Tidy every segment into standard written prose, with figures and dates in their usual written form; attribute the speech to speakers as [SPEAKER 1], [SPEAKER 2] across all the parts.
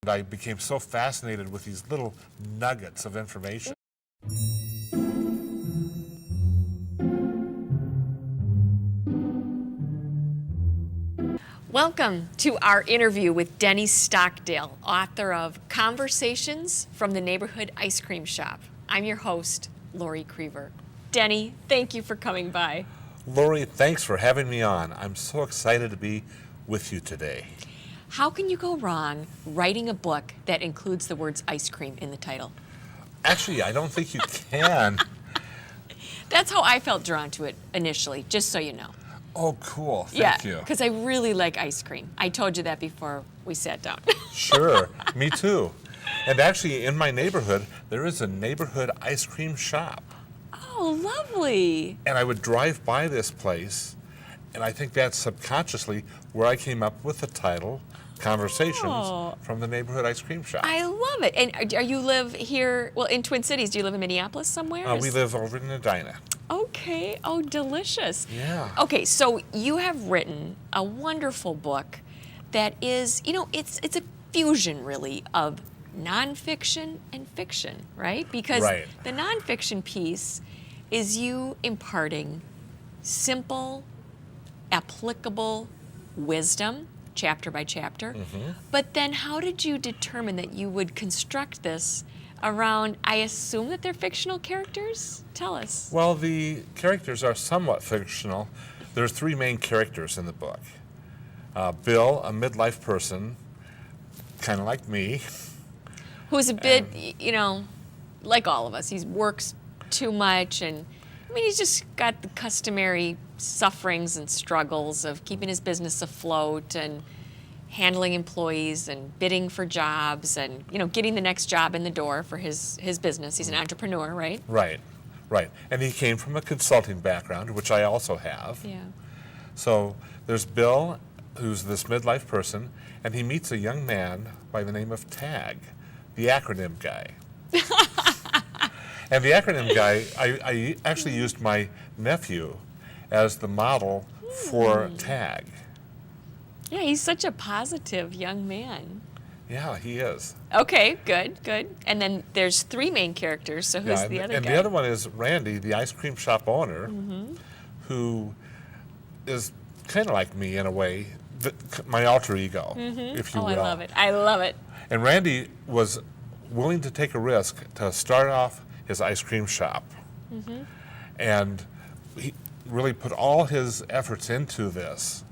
[SPEAKER 1] I became so fascinated with these little nuggets of information.
[SPEAKER 2] Welcome to our interview with Denny Stockdale, author of Conversations from the Neighborhood Ice Cream Shop. I'm your host, Lori Creever. Denny, thank you for coming by.
[SPEAKER 1] Lori, thanks for having me on. I'm so excited to be with you today.
[SPEAKER 2] How can you go wrong writing a book that includes the words ice cream in the title?
[SPEAKER 1] Actually, I don't think you can.
[SPEAKER 2] That's how I felt drawn to it initially, just so you know.
[SPEAKER 1] Oh, cool. Thank you.
[SPEAKER 2] Because I really like ice cream. I told you that before we sat down.
[SPEAKER 1] Sure, me too. And actually, in my neighborhood, there is a neighborhood ice cream shop.
[SPEAKER 2] Oh, lovely.
[SPEAKER 1] And I would drive by this place, and I think that's subconsciously where I came up with the title, Conversations from the Neighborhood Ice Cream Shop.
[SPEAKER 2] I love it. And are you live here, well, in Twin Cities? Do you live in Minneapolis somewhere?
[SPEAKER 1] We live over in Edina.
[SPEAKER 2] Okay. Oh, delicious.
[SPEAKER 1] Yeah.
[SPEAKER 2] Okay, so you have written a wonderful book that is, it's a fusion, really, of nonfiction and fiction, right? Because
[SPEAKER 1] Right.
[SPEAKER 2] the nonfiction piece is you imparting simple, applicable wisdom, chapter by chapter.
[SPEAKER 1] Mm-hmm.
[SPEAKER 2] But then how did you determine that you would construct this around, I assume that they're fictional characters? Tell us.
[SPEAKER 1] Well, the characters are somewhat fictional. There's three main characters in the book. Bill, a midlife person, kind of like me.
[SPEAKER 2] Who's a bit, like all of us. He works too much, and he's just got the customary sufferings and struggles of keeping his business afloat and handling employees and bidding for jobs and, getting the next job in the door for his business. He's an entrepreneur, right?
[SPEAKER 1] Right. And he came from a consulting background, which I also have.
[SPEAKER 2] Yeah.
[SPEAKER 1] So there's Bill, who's this midlife person, and he meets a young man by the name of Tag, the acronym guy. And the acronym guy, I actually used my nephew as the model for Tag.
[SPEAKER 2] Yeah, he's such a positive young man.
[SPEAKER 1] Yeah, he is.
[SPEAKER 2] Okay, good. And then there's three main characters, so who's the other guy?
[SPEAKER 1] And the other one is Randy, the ice cream shop owner, who is kind of like me in a way, my alter ego, if you will.
[SPEAKER 2] I love it.
[SPEAKER 1] And Randy was willing to take a risk to start off his ice cream shop. And he really put all his efforts into this,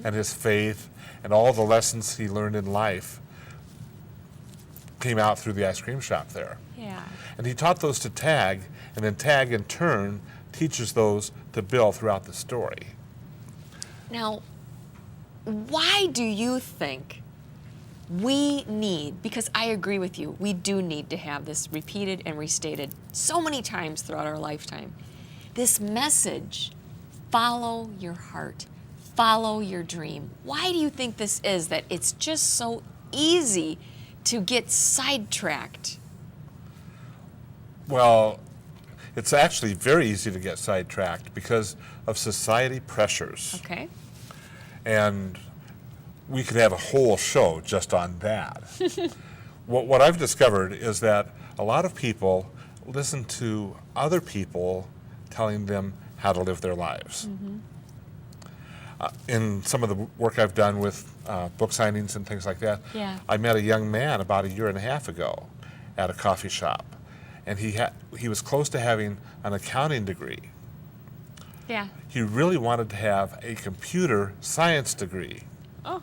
[SPEAKER 1] and his faith and all the lessons he learned in life came out through the ice cream shop there.
[SPEAKER 2] Yeah.
[SPEAKER 1] And he taught those to Tag, and then Tag in turn teaches those to Bill throughout the story.
[SPEAKER 2] Now, why do you think we need, because I agree with you, we do need to have this repeated and restated so many times throughout our lifetime, this message, follow your heart, follow your dream. Why do you think this is, that it's just so easy to get sidetracked?
[SPEAKER 1] Well, it's actually very easy to get sidetracked because of society pressures.
[SPEAKER 2] Okay.
[SPEAKER 1] And we could have a whole show just on that. What I've discovered is that a lot of people listen to other people telling them how to live their lives. In some of the work I've done with book signings and things like that, I met a young man about 1.5 years ago at a coffee shop, and he was close to having an accounting degree.
[SPEAKER 2] Yeah.
[SPEAKER 1] He really wanted to have a computer science degree.
[SPEAKER 2] Oh.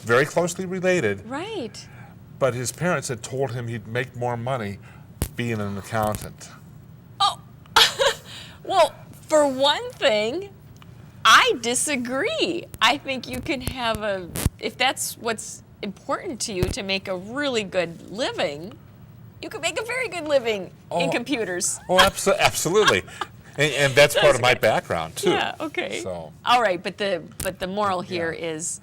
[SPEAKER 1] Very closely related.
[SPEAKER 2] Right.
[SPEAKER 1] But his parents had told him he'd make more money being an accountant.
[SPEAKER 2] Oh. Well, for one thing, I disagree. I think you can have if that's what's important to you, to make a really good living, you can make a very good living in computers.
[SPEAKER 1] Oh, absolutely. And that's part of my background, too.
[SPEAKER 2] Yeah, okay.
[SPEAKER 1] So.
[SPEAKER 2] All right, but the moral here is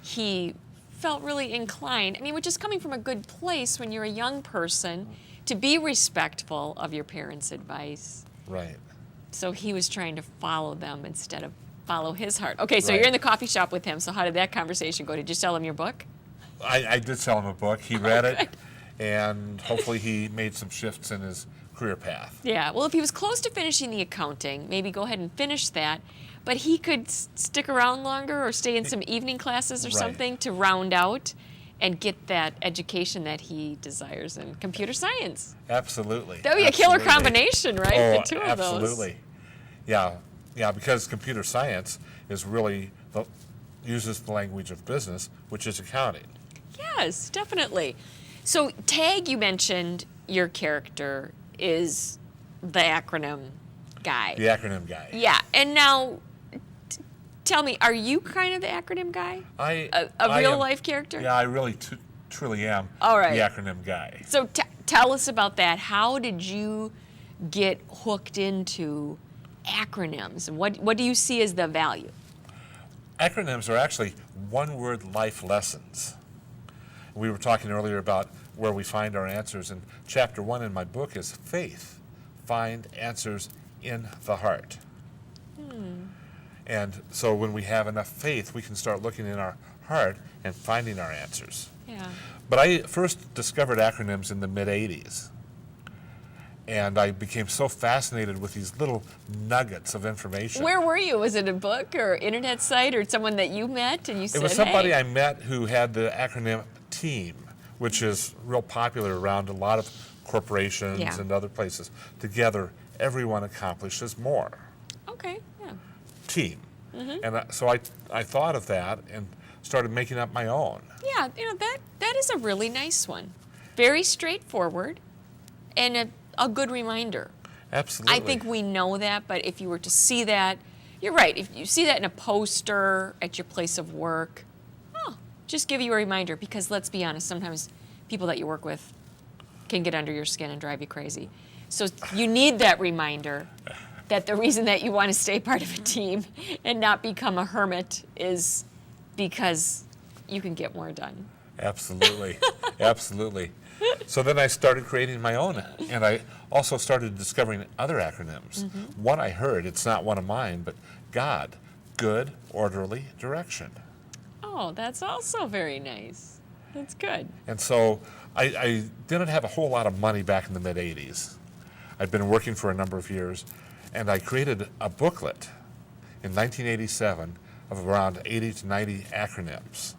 [SPEAKER 2] he felt really inclined, which is coming from a good place when you're a young person, to be respectful of your parents' advice.
[SPEAKER 1] Right.
[SPEAKER 2] So he was trying to follow them instead of follow his heart. Okay, so
[SPEAKER 1] Right.
[SPEAKER 2] you're in the coffee shop with him. So how did that conversation go? Did you sell him your book?
[SPEAKER 1] I did sell him a book. He read it, and hopefully he made some shifts in his career path.
[SPEAKER 2] Yeah, well, if he was close to finishing the accounting, maybe go ahead and finish that. But he could stick around longer or stay in some evening classes or
[SPEAKER 1] Right.
[SPEAKER 2] something to round out and get that education that he desires in computer science.
[SPEAKER 1] Absolutely.
[SPEAKER 2] That would be a killer
[SPEAKER 1] Absolutely.
[SPEAKER 2] combination, right?
[SPEAKER 1] Oh,
[SPEAKER 2] The two of those.
[SPEAKER 1] absolutely. Yeah, yeah, because computer science is really uses the language of business, which is accounting.
[SPEAKER 2] Yes, definitely. So, Tag, you mentioned your character is the acronym guy.
[SPEAKER 1] The acronym guy.
[SPEAKER 2] Yeah, and now tell me, are you kind of the acronym guy? A
[SPEAKER 1] I
[SPEAKER 2] real
[SPEAKER 1] am-
[SPEAKER 2] life character?
[SPEAKER 1] Yeah, I really truly am
[SPEAKER 2] All right.
[SPEAKER 1] the acronym guy.
[SPEAKER 2] So tell us about that. How did you get hooked into acronyms? And what do you see as the value?
[SPEAKER 1] Acronyms are actually one-word life lessons. We were talking earlier about where we find our answers, and chapter 1 in my book is faith. Find answers in the heart. And so when we have enough faith, we can start looking in our heart and finding our answers.
[SPEAKER 2] Yeah.
[SPEAKER 1] But I first discovered acronyms in the mid-'80s. And I became so fascinated with these little nuggets of information.
[SPEAKER 2] Where were you? Was it a book or internet site or someone that you met and you said,
[SPEAKER 1] It was somebody
[SPEAKER 2] hey?
[SPEAKER 1] I met who had the acronym TEAM, which is real popular around a lot of corporations
[SPEAKER 2] Yeah.
[SPEAKER 1] and other places. Together, everyone accomplishes more.
[SPEAKER 2] Okay, yeah.
[SPEAKER 1] TEAM. And so I thought of that and started making up my own.
[SPEAKER 2] Yeah, that is a really nice one. Very straightforward and a good reminder.
[SPEAKER 1] Absolutely.
[SPEAKER 2] I think we know that, but if you were to see that, you're right. If you see that in a poster at your place of work, just give you a reminder, because let's be honest, sometimes people that you work with can get under your skin and drive you crazy. So you need that reminder that the reason that you want to stay part of a team and not become a hermit is because you can get more done.
[SPEAKER 1] Absolutely. Absolutely. So then I started creating my own, and I also started discovering other acronyms. One I heard, it's not one of mine, but GOD, Good Orderly Direction.
[SPEAKER 2] Oh, that's also very nice. That's good.
[SPEAKER 1] And so I didn't have a whole lot of money back in the mid-'80s. I'd been working for a number of years, and I created a booklet in 1987 of around 80 to 90 acronyms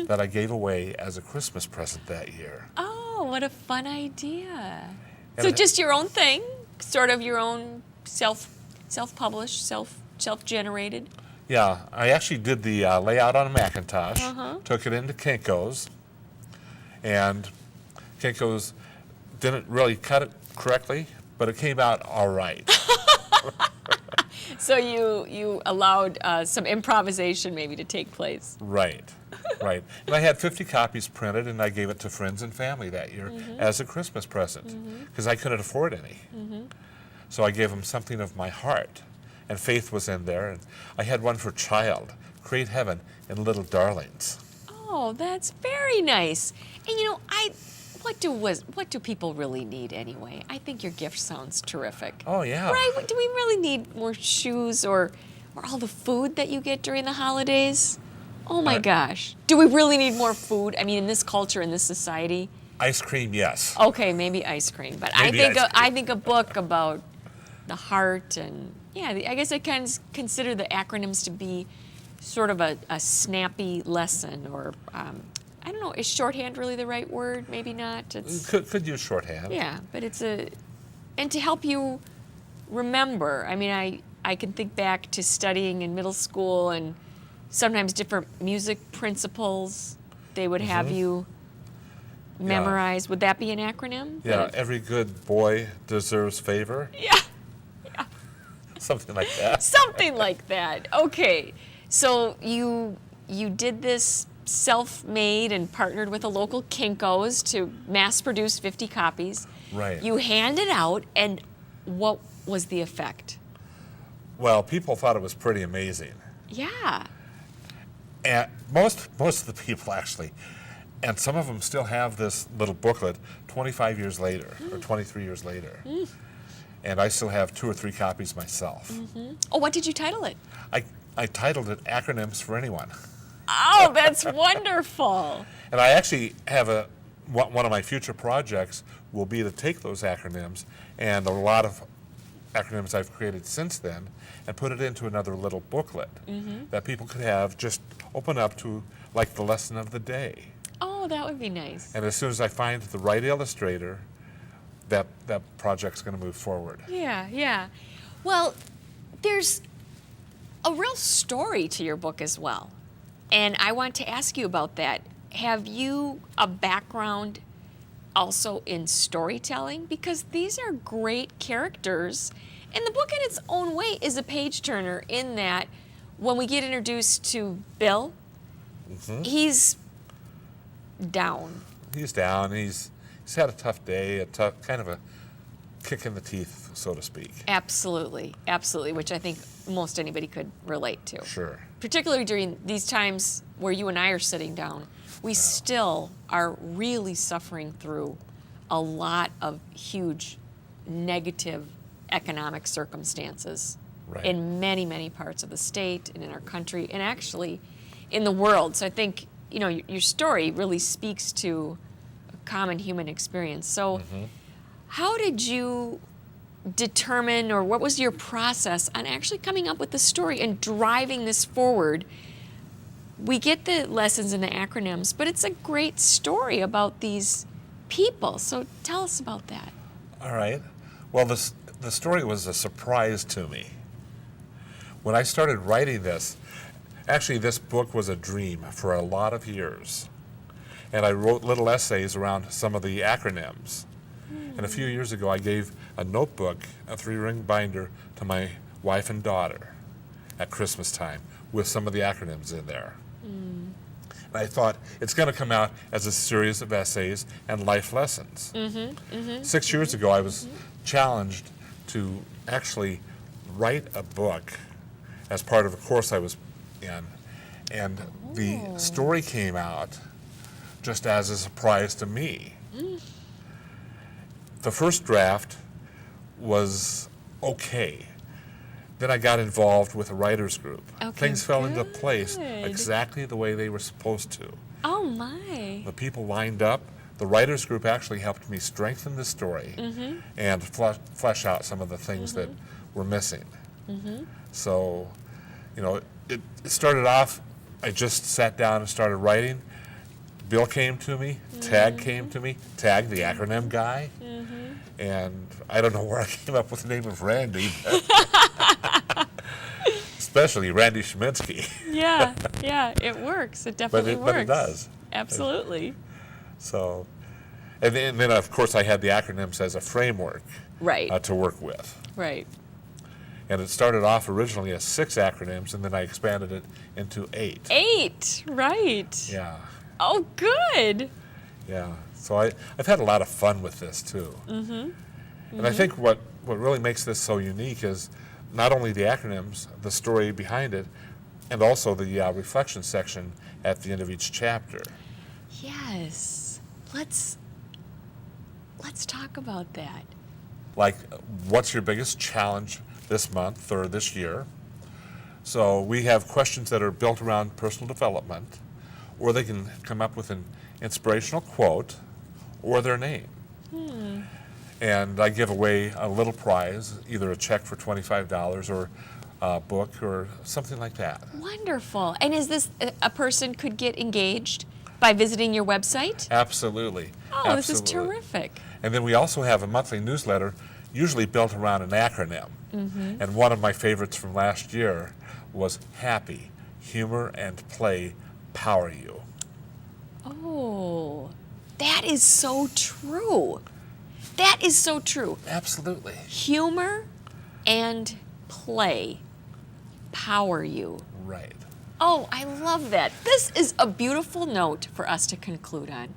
[SPEAKER 1] that I gave away as a Christmas present that year.
[SPEAKER 2] Oh, what a fun idea.
[SPEAKER 1] And
[SPEAKER 2] So
[SPEAKER 1] it-
[SPEAKER 2] just your own thing, sort of your own self-published, self-generated.
[SPEAKER 1] Yeah, I actually did the layout on a Macintosh, took it into Kinko's, and Kinko's didn't really cut it correctly, but it came out all right.
[SPEAKER 2] So you allowed some improvisation maybe to take place.
[SPEAKER 1] Right, right. And I had 50 copies printed, and I gave it to friends and family that year as a Christmas present, because I couldn't afford any. So I gave them something of my heart, and faith was in there. And I had one for child, create heaven in little darlings.
[SPEAKER 2] Oh, that's very nice. And you know, what do people really need anyway? I think your gift sounds terrific.
[SPEAKER 1] Oh, yeah.
[SPEAKER 2] Right? Do we really need more shoes or all the food that you get during the holidays? Oh my gosh. Do we really need more food? I mean, in this culture, in this society.
[SPEAKER 1] Ice cream, yes.
[SPEAKER 2] Okay, maybe ice cream, but
[SPEAKER 1] Maybe ice
[SPEAKER 2] I
[SPEAKER 1] cream.
[SPEAKER 2] think a book about the heart and I guess I kind of consider the acronyms to be sort of a snappy lesson, or I don't know, is shorthand really the right word? Maybe not. It's
[SPEAKER 1] Could use shorthand.
[SPEAKER 2] yeah, but and to help you remember. I mean, I can think back to studying in middle school and sometimes different music principles they would have you memorize. Would that be an acronym?
[SPEAKER 1] Yeah, every good boy deserves favor.
[SPEAKER 2] Yeah.
[SPEAKER 1] Something like that.
[SPEAKER 2] Something like that. Okay. So you did this self-made and partnered with a local Kinko's to mass produce 50 copies.
[SPEAKER 1] Right.
[SPEAKER 2] You handed out, and what was the effect?
[SPEAKER 1] Well, people thought it was pretty amazing.
[SPEAKER 2] Yeah.
[SPEAKER 1] And most of the people actually, and some of them still have this little booklet 25 years later or 23 years later. And I still have 2 or 3 copies myself.
[SPEAKER 2] Oh, what did you title it?
[SPEAKER 1] I titled it Acronyms for Anyone.
[SPEAKER 2] Oh, that's wonderful.
[SPEAKER 1] And I actually have one of my future projects will be to take those acronyms and a lot of acronyms I've created since then and put it into another little booklet that people could have just open up to, like, the lesson of the day.
[SPEAKER 2] Oh, that would be nice.
[SPEAKER 1] And as soon as I find the right illustrator, that project's going to move forward.
[SPEAKER 2] Yeah, yeah. Well, there's a real story to your book as well. And I want to ask you about that. Have you a background also in storytelling? Because these are great characters. And the book in its own way is a page turner in that when we get introduced to Bill, he's down.
[SPEAKER 1] He's down. He's had a tough day, kind of a kick in the teeth, so to speak.
[SPEAKER 2] Absolutely, absolutely, which I think most anybody could relate to.
[SPEAKER 1] Sure.
[SPEAKER 2] Particularly during these times where you and I are sitting down, we still are really suffering through a lot of huge negative economic circumstances
[SPEAKER 1] Right.
[SPEAKER 2] in many, many parts of the state and in our country and actually in the world. So I think, you know, your story really speaks to a common human experience. So how did you determine, or what was your process on actually coming up with the story and driving this forward? We get the lessons and the acronyms, but it's a great story about these people. So tell us about that.
[SPEAKER 1] All right. Well, the story was a surprise to me. When I started writing this, actually this book was a dream for a lot of years. And I wrote little essays around some of the acronyms. And a few years ago, I gave a notebook, a 3-ring binder, to my wife and daughter at Christmas time with some of the acronyms in there. And I thought, it's going to come out as a series of essays and life lessons. 6 years ago, I was challenged to actually write a book as part of a course I was in. And the story came out just as a surprise to me. The first draft was okay. Then I got involved with a writer's group.
[SPEAKER 2] Okay,
[SPEAKER 1] Things fell into
[SPEAKER 2] good.
[SPEAKER 1] place exactly the way they were supposed to.
[SPEAKER 2] Oh my.
[SPEAKER 1] The people lined up. The writer's group actually helped me strengthen the story and flesh out some of the things that were missing. So, you know, it started off, I just sat down and started writing. Bill came to me, Tag came to me, Tag, the acronym guy, and I don't know where I came up with the name of Randy, especially Randy Schminsky.
[SPEAKER 2] Yeah, yeah, it works. It definitely works.
[SPEAKER 1] But it does.
[SPEAKER 2] Absolutely.
[SPEAKER 1] So, and then of course I had the acronyms as a framework
[SPEAKER 2] Right,
[SPEAKER 1] to work with.
[SPEAKER 2] right.
[SPEAKER 1] And it started off originally as 6 acronyms, and then I expanded it into 8.
[SPEAKER 2] 8, right.
[SPEAKER 1] Yeah,
[SPEAKER 2] Oh, good.
[SPEAKER 1] yeah. So I've had a lot of fun with this too. And I think what really makes this so unique is not only the acronyms, the story behind it, and also the reflection section at the end of each chapter.
[SPEAKER 2] Yes. Let's talk about that.
[SPEAKER 1] Like, what's your biggest challenge this month or this year? So we have questions that are built around personal development, or they can come up with an inspirational quote or their name. And I give away a little prize, either a check for $25 or a book or something like that.
[SPEAKER 2] Wonderful. And is this a person could get engaged by visiting your website?
[SPEAKER 1] Absolutely.
[SPEAKER 2] Oh, this is
[SPEAKER 1] Absolutely.
[SPEAKER 2] terrific.
[SPEAKER 1] And then we also have a monthly newsletter, usually built around an acronym. And one of my favorites from last year was HAPPY, humor and play power you.
[SPEAKER 2] Oh, that is so true. That is so true.
[SPEAKER 1] Absolutely.
[SPEAKER 2] Humor and play power you.
[SPEAKER 1] Right.
[SPEAKER 2] Oh, I love that. This is a beautiful note for us to conclude on.